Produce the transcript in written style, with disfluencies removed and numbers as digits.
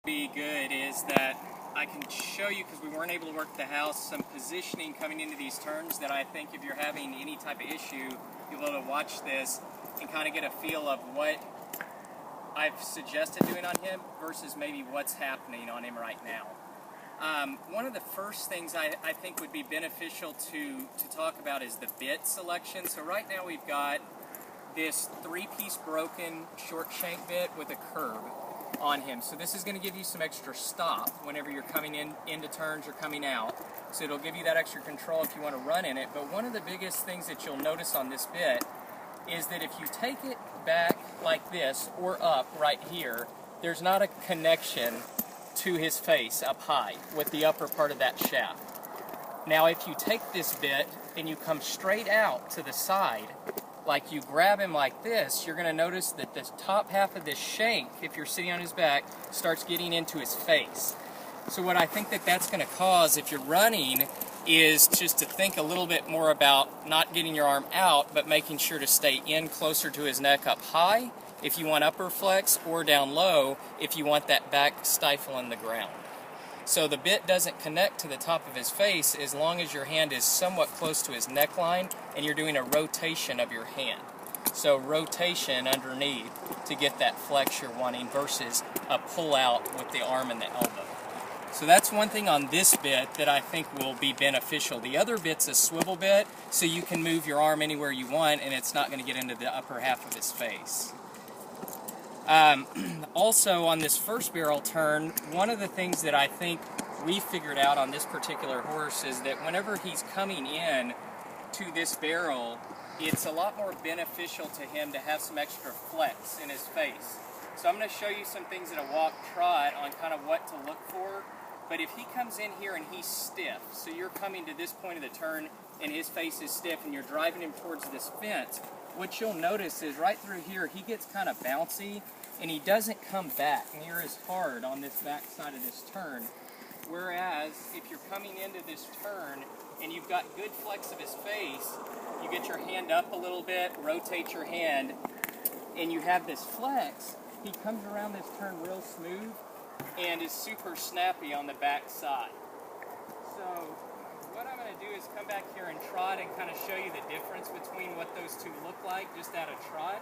be good is that I can show you, because we weren't able to work the house, some positioning coming into these turns that I think if you're having any type of issue, you'll be able to watch this and kind of get a feel of what I've suggested doing on him versus maybe what's happening on him right now. One of the first things I think would be beneficial to talk about is the bit selection. So right now we've got this 3-piece broken short shank bit with a curb on him. So this is going to give you some extra stop whenever you're coming into turns or coming out. So it'll give you that extra control if you want to run in it. But one of the biggest things that you'll notice on this bit is that if you take it back like this or up right here, there's not a connection to his face up high with the upper part of that shaft. Now if you take this bit and you come straight out to the side, like you grab him like this, you're going to notice that the top half of this shank, if you're sitting on his back, starts getting into his face. So what I think that that's going to cause if you're running is just to think a little bit more about not getting your arm out, but making sure to stay in closer to his neck up high if you want upper flex, or down low if you want that back stifle in the ground. So the bit doesn't connect to the top of his face as long as your hand is somewhat close to his neckline and you're doing a rotation of your hand. So rotation underneath to get that flex you're wanting versus a pull out with the arm and the elbow. So that's one thing on this bit that I think will be beneficial. The other bit's a swivel bit, so you can move your arm anywhere you want and it's not going to get into the upper half of his face. Also on this first barrel turn, one of the things that I think we figured out on this particular horse is that whenever he's coming in to this barrel, it's a lot more beneficial to him to have some extra flex in his face. So I'm going to show you some things in a walk trot on kind of what to look for. But if he comes in here and he's stiff, so you're coming to this point of the turn and his face is stiff and you're driving him towards this fence, what you'll notice is right through here he gets kind of bouncy and he doesn't come back near as hard on this back side of this turn. Whereas if you're coming into this turn and you've got good flex of his face, you get your hand up a little bit, rotate your hand, and you have this flex, he comes around this turn real smooth and is super snappy on the back side. So what I'm going to do is come back here and trot and kind of show you the difference between what those two look like just out of trot.